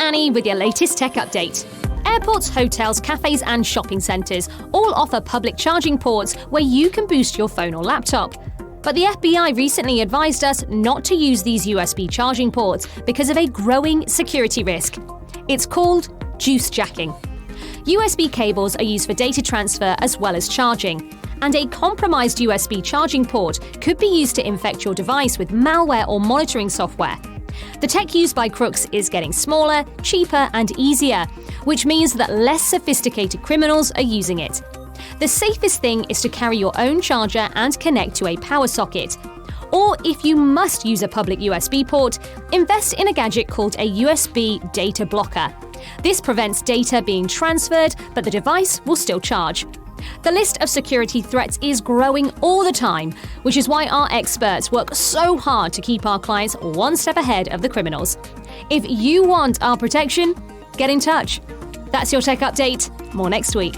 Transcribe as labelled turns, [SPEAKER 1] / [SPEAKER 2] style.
[SPEAKER 1] Annie with your latest tech update. Airports, hotels, cafes and shopping centres all offer public charging ports where you can boost your phone or laptop. But the FBI recently advised us not to use these USB charging ports because of a growing security risk. It's called juice jacking. USB cables are used for data transfer as well as charging, and a compromised USB charging port could be used to infect your device with malware or monitoring software. The tech used by crooks is getting smaller, cheaper and easier, which means that less sophisticated criminals are using it. The safest thing is to carry your own charger and connect to a power socket. Or if you must use a public USB port, invest in a gadget called a USB data blocker. This prevents data being transferred, but the device will still charge. The list of security threats is growing all the time, which is why our experts work so hard to keep our clients one step ahead of the criminals. If you want our protection, get in touch. That's your tech update. More next week.